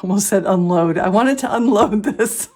almost said unload. I wanted to unload this.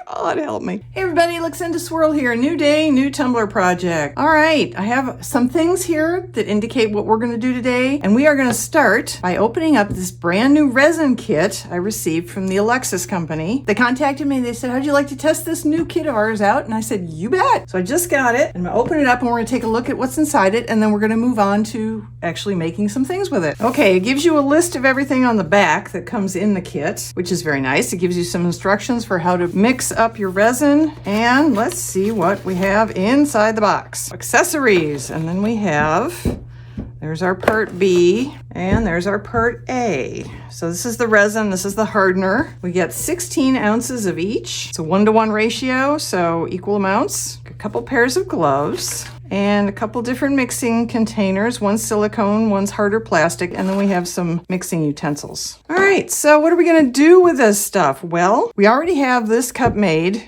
God help me. Hey everybody, Luxinda Swirl here. New day, new tumbler project. All right, I have some things here that indicate what we're going to do today. And we are going to start by opening up this brand new resin kit I received from the Alexis company. They contacted me. They said, how'd you like to test this new kit of ours out? And I said, you bet. So I just got it. I'm going to open it up and we're going to take a look at what's inside it. And then we're going to move on to actually making some things with it. Okay, it gives you a list of everything on the back that comes in the kit, which is very nice. It gives you some instructions for how to mix up your resin, and let's see what we have inside the box. Accessories, and then we have, there's our part B, and there's our part A. So this is the resin, this is the hardener. We get 16 ounces of each. It's a 1-to-1 ratio, so equal amounts. A couple pairs of gloves, and a couple different mixing containers. One's silicone, one's harder plastic, and then we have some mixing utensils. All right, so what are we gonna do with this stuff? Well, we already have this cup made.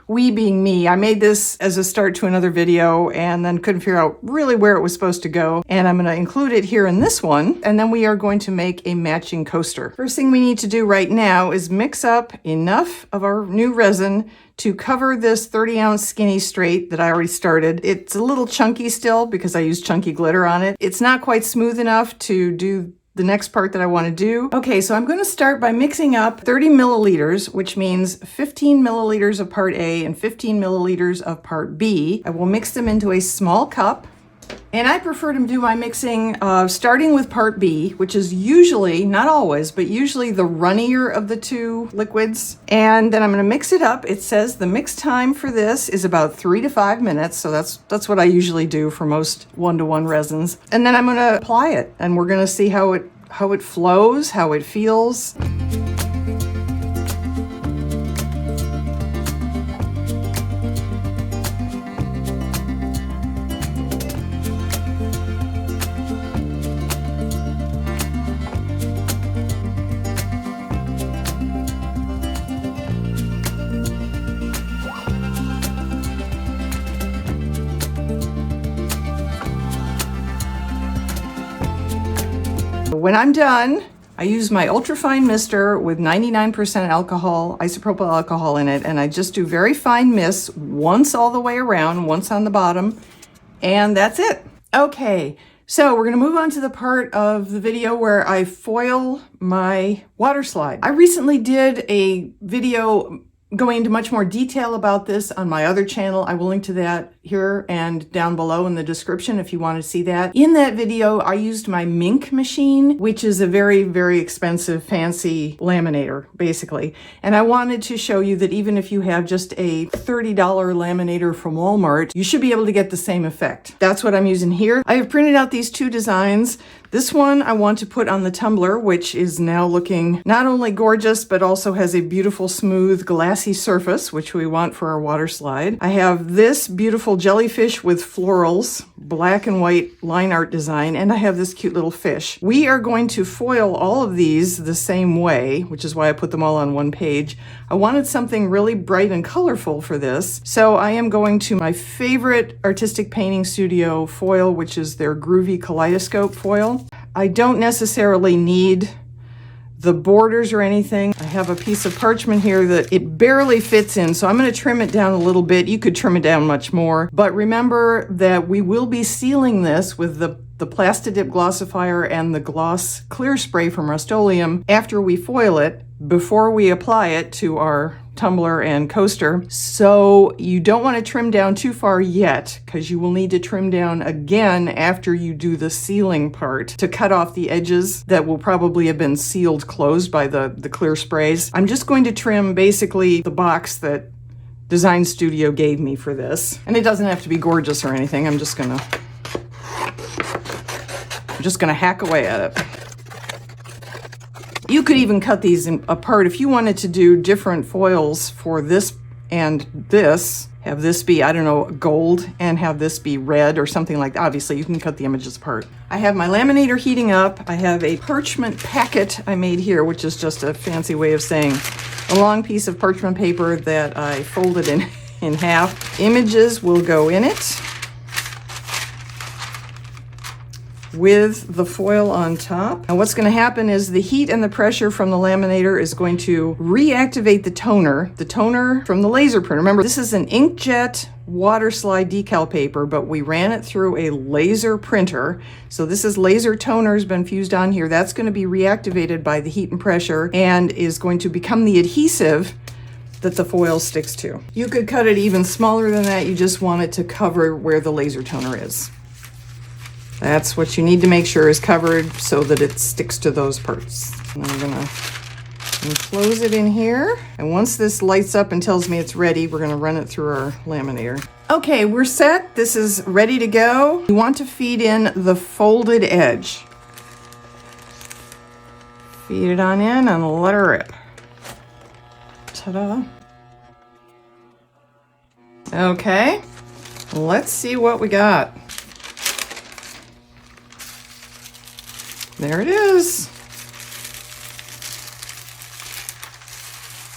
We being me. I made this as a start to another video and then couldn't figure out really where it was supposed to go. And I'm gonna include it here in this one, and then we are going to make a matching coaster. First thing we need to do right now is mix up enough of our new resin to cover this 30-ounce skinny straight that I already started. It's a little chunky still because I used chunky glitter on it. It's not quite smooth enough to do the next part that I want to do. Okay, so I'm going to start by mixing up 30 milliliters, which means 15 milliliters of part A and 15 milliliters of part B. I will mix them into a small cup. And I prefer to do my mixing starting with part B, which is usually, not always, but usually the runnier of the two liquids. And then I'm going to mix it up. It says the mix time for this is about 3 to 5 minutes. So that's what I usually do for most 1-to-1 resins. And then I'm going to apply it, and we're going to see how it flows, how it feels. When I'm done, I use my ultrafine mister with 99% alcohol, isopropyl alcohol in it, and I just do very fine mists once all the way around, once on the bottom, and that's it. Okay, so we're gonna move on to the part of the video where I foil my water slide. I recently did a video going into much more detail about this on my other channel. I will link to that here and down below in the description if you want to see that. In that video, I used my Mink machine, which is a very, very expensive, fancy laminator, basically. And I wanted to show you that even if you have just a $30 laminator from Walmart, you should be able to get the same effect. That's what I'm using here. I have printed out these two designs. This one I want to put on the tumbler, which is now looking not only gorgeous, but also has a beautiful, smooth, glassy surface, which we want for our water slide. I have this beautiful jellyfish with florals, black and white line art design, and I have this cute little fish. We are going to foil all of these the same way, which is why I put them all on one page. I wanted something really bright and colorful for this, so I am going to my favorite artistic painting studio foil, which is their Groovy Kaleidoscope foil. I don't necessarily need the borders or anything. I have a piece of parchment here that it barely fits in, so I'm going to trim it down a little bit. You could trim it down much more, but remember that we will be sealing this with the Plastidip glossifier and the gloss clear spray from Rust-Oleum after we foil it, before we apply it to our tumbler and coaster. So you don't want to trim down too far yet, because you will need to trim down again after you do the sealing part to cut off the edges that will probably have been sealed closed by the clear sprays. I'm just going to trim basically the box that Design Studio gave me for this. And it doesn't have to be gorgeous or anything. I'm just gonna hack away at it. You could even cut these apart if you wanted to do different foils for this and this. Have this be, I don't know, gold, and have this be red or something like that. Obviously, you can cut the images apart. I have my laminator heating up. I have a parchment packet I made here, which is just a fancy way of saying a long piece of parchment paper that I folded in half. Images will go in it. with the foil on top. And what's going to happen is the heat and the pressure from the laminator is going to reactivate the toner from the laser printer. Remember, this is an inkjet water slide decal paper, but we ran it through a laser printer. So this is laser toner has been fused on here. That's going to be reactivated by the heat and pressure and is going to become the adhesive that the foil sticks to. You could cut it even smaller than that. You just want it to cover where the laser toner is. That's what you need to make sure is covered so that it sticks to those parts. And I'm gonna enclose it in here. And once this lights up and tells me it's ready, we're gonna run it through our laminator. Okay, we're set. This is ready to go. You want to feed in the folded edge. Feed it on in and let her rip. Ta-da. Okay, let's see what we got. There it is.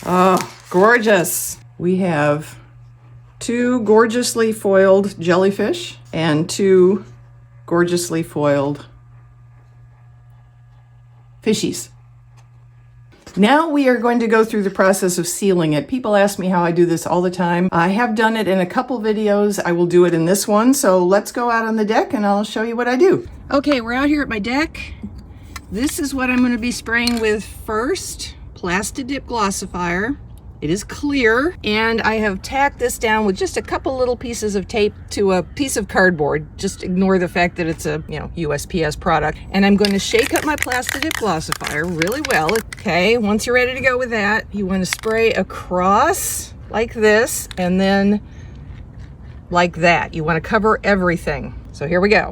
Oh, gorgeous. We have 2 gorgeously foiled jellyfish and 2 gorgeously foiled fishies. Now we are going to go through the process of sealing it. People ask me how I do this all the time. I have done it in a couple videos. I will do it in this one. So let's go out on the deck and I'll show you what I do. Okay, we're out here at my deck. This is what I'm going to be spraying with first. Plastidip glossifier. It is clear, and I have tacked this down with just a couple little pieces of tape to a piece of cardboard. Just ignore the fact that it's a, USPS product. And I'm going to shake up my Plastidip glossifier really well. Okay, once you're ready to go with that, you want to spray across like this, and then like that. You want to cover everything. So here we go.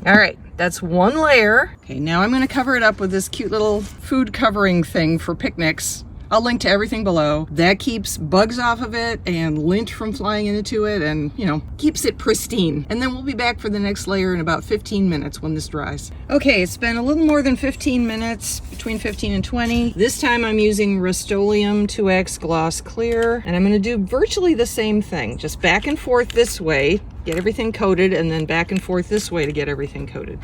All right, that's one layer. Okay, now I'm gonna cover it up with this cute little food covering thing for picnics. I'll link to everything below. That keeps bugs off of it and lint from flying into it and, keeps it pristine. And then we'll be back for the next layer in about 15 minutes when this dries. Okay, it's been a little more than 15 minutes, between 15 and 20. This time I'm using Rust-Oleum 2X Gloss Clear, and I'm gonna do virtually the same thing, just back and forth this way, get everything coated, and then back and forth this way to get everything coated.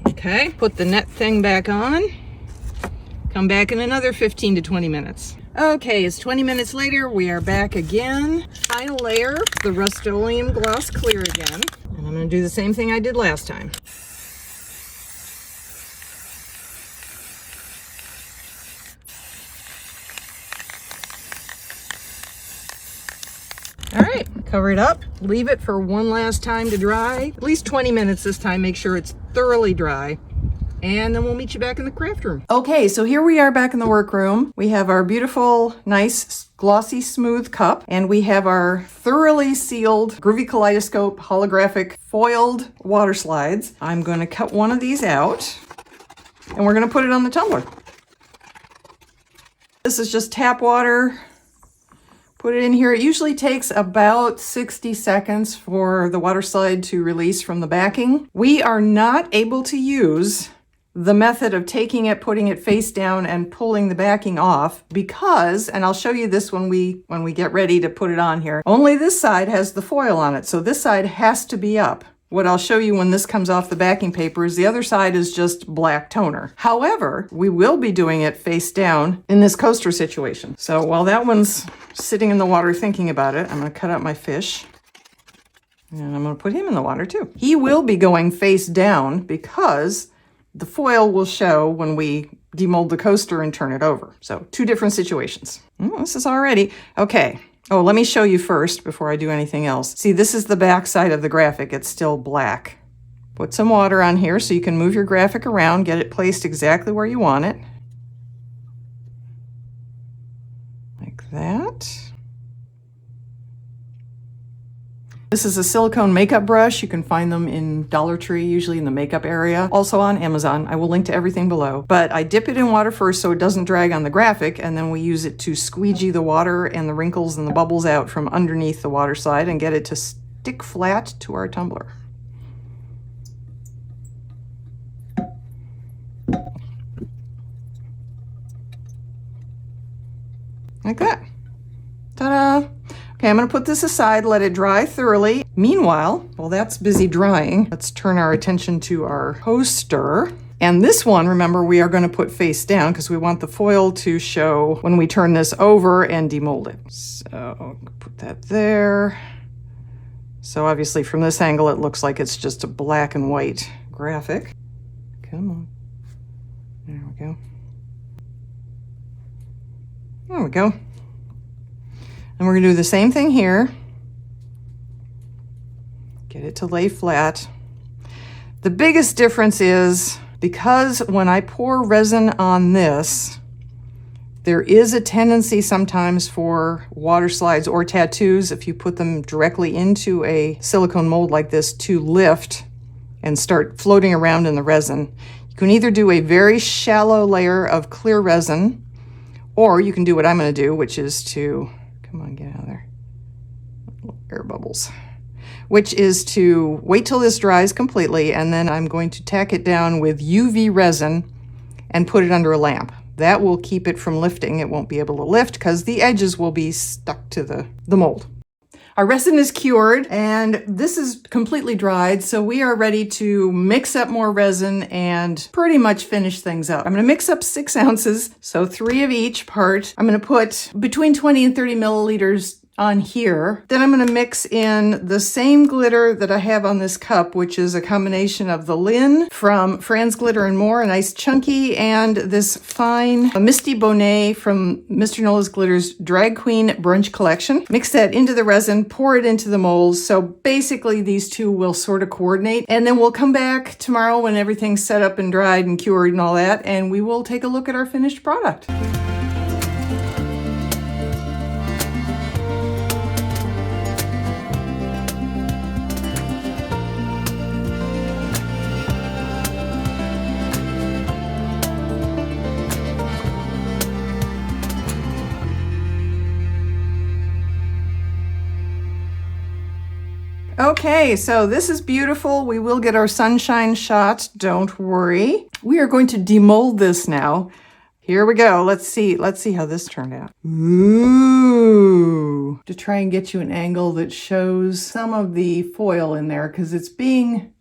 Okay, put the net thing back on. Come back in another 15 to 20 minutes. Okay, it's 20 minutes later. We are back again. Final layer, the Rust-Oleum Gloss Clear again. And I'm gonna do the same thing I did last time. All right, cover it up, leave it for one last time to dry, at least 20 minutes this time, make sure it's thoroughly dry, and then we'll meet you back in the craft room. Okay, so here we are back in the workroom. We have our beautiful, nice, glossy, smooth cup, and we have our thoroughly sealed Groovy Kaleidoscope holographic foiled water slides. I'm gonna cut one of these out, and we're gonna put it on the tumbler. This is just tap water. Put it in here. It usually takes about 60 seconds for the water slide to release from the backing. We are not able to use the method of taking it, putting it face down, and pulling the backing off because, and I'll show you this when we get ready to put it on here, only this side has the foil on it, so this side has to be up. What I'll show you when this comes off the backing paper is the other side is just black toner. However, we will be doing it face down in this coaster situation. So while that one's sitting in the water thinking about it, I'm gonna cut out my fish and I'm gonna put him in the water too. He will be going face down because the foil will show when we demold the coaster and turn it over. So 2 different situations. This is already, okay. Oh, let me show you first before I do anything else. See, this is the back side of the graphic. It's still black. Put some water on here so you can move your graphic around, get it placed exactly where you want it. Like that. This is a silicone makeup brush. You can find them in Dollar Tree, usually in the makeup area. Also on Amazon. I will link to everything below. But I dip it in water first so it doesn't drag on the graphic, and then we use it to squeegee the water and the wrinkles and the bubbles out from underneath the water slide and get it to stick flat to our tumbler. Like that. Ta-da! Okay, I'm going to put this aside, let it dry thoroughly. Meanwhile, while that's busy drying, let's turn our attention to our poster. And this one, remember, we are going to put face down because we want the foil to show when we turn this over and demold it. So put that there. So obviously from this angle, it looks like it's just a black and white graphic. Come on. There we go. There we go. And we're going to do the same thing here. Get it to lay flat. The biggest difference is because when I pour resin on this, there is a tendency sometimes for water slides or tattoos, if you put them directly into a silicone mold like this, to lift and start floating around in the resin. You can either do a very shallow layer of clear resin, or you can do what I'm going to do, which is to, come on, get out of there, little air bubbles, which is to wait till this dries completely, and then I'm going to tack it down with UV resin and put it under a lamp. That will keep it from lifting. It won't be able to lift because the edges will be stuck to the mold. Our resin is cured and this is completely dried, so we are ready to mix up more resin and pretty much finish things up. I'm going to mix up 6 ounces, so 3 of each part. I'm going to put between 20 and 30 milliliters on here. Then I'm going to mix in the same glitter that I have on this cup, which is a combination of the Lin from Fran's Glitter and More, a nice chunky, and this fine Misty Bonet from Mr. Nola's Glitter's Drag Queen Brunch Collection. Mix that into the resin, pour it into the molds. So basically these two will sort of coordinate, and then we'll come back tomorrow when everything's set up and dried and cured and all that, and we will take a look at our finished product. Okay, so this is beautiful. We will get our sunshine shot, don't worry. We are going to demold this now. Here we go. Let's see how this turned out. Ooh. To try and get you an angle that shows some of the foil in there, because it's being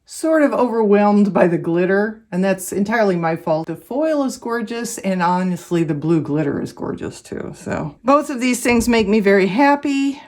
sort of overwhelmed by the glitter, and that's entirely my fault. The foil is gorgeous, and honestly, the blue glitter is gorgeous too. So both of these things make me very happy.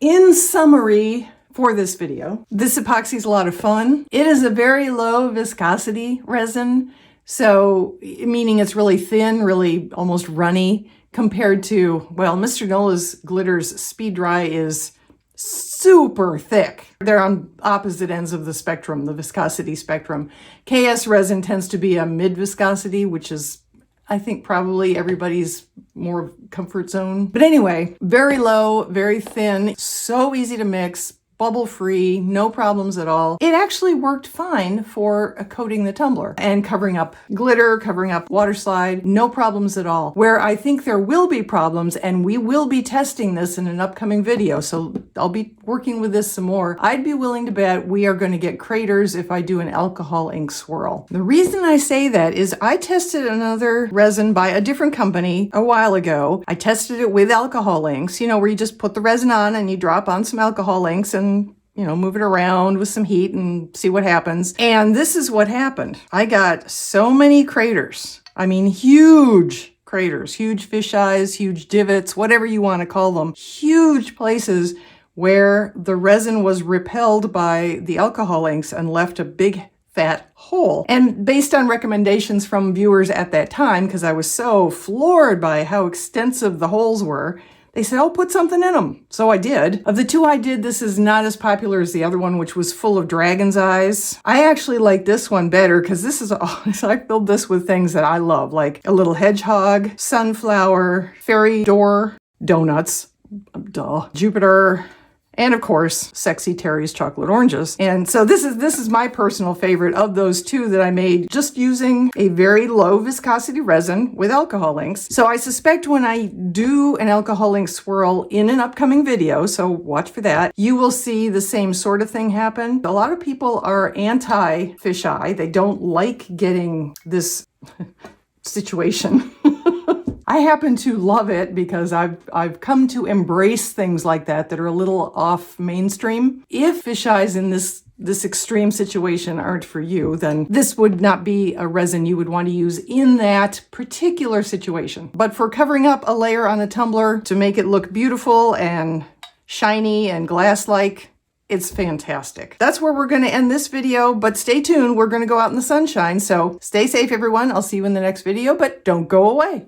In summary for this video, this epoxy is a lot of fun. It is a very low viscosity resin, so meaning it's really thin, really almost runny compared to, well, Mr. Nola's Glitter's Speed Dry is super thick. They're on opposite ends of the spectrum, the viscosity spectrum. KS resin tends to be a mid viscosity, which is, I think, probably everybody's more comfort zone. But anyway, very low, very thin, so easy to mix, bubble free, no problems at all. It actually worked fine for coating the tumbler and covering up glitter, covering up water slide, no problems at all. Where I think there will be problems, and we will be testing this in an upcoming video, so I'll be working with this some more. I'd be willing to bet we are going to get craters if I do an alcohol ink swirl. The reason I say that is I tested another resin by a different company a while ago. I tested it with alcohol inks, you know, where you just put the resin on and you drop on some alcohol inks and, you know, move it around with some heat and see what happens. And this is what happened. I got so many craters. I mean, huge craters, huge fish eyes, huge divots, whatever you want to call them. Huge places where the resin was repelled by the alcohol inks and left a big fat hole. And based on recommendations from viewers at that time, because I was so floored by how extensive the holes were, they said, oh, put something in them. So I did. Of the two I did, this is not as popular as the other one, which was full of dragon's eyes. I actually like this one better because this is, I filled this with things that I love, like a little hedgehog, sunflower, fairy door, donuts, duh, Jupiter, And of course, Sexy Terry's chocolate oranges. And so this is my personal favorite of those two that I made just using a very low viscosity resin with alcohol inks. So I suspect when I do an alcohol ink swirl in an upcoming video, so watch for that, you will see the same sort of thing happen. A lot of people are anti fisheye. They don't like getting this situation. I happen to love it because I've come to embrace things like that are a little off mainstream. If fisheyes in this extreme situation aren't for you, then this would not be a resin you would want to use in that particular situation. But for covering up a layer on a tumbler to make it look beautiful and shiny and glass-like, it's fantastic. That's where we're going to end this video, but stay tuned. We're going to go out in the sunshine, so stay safe, everyone. I'll see you in the next video, but don't go away.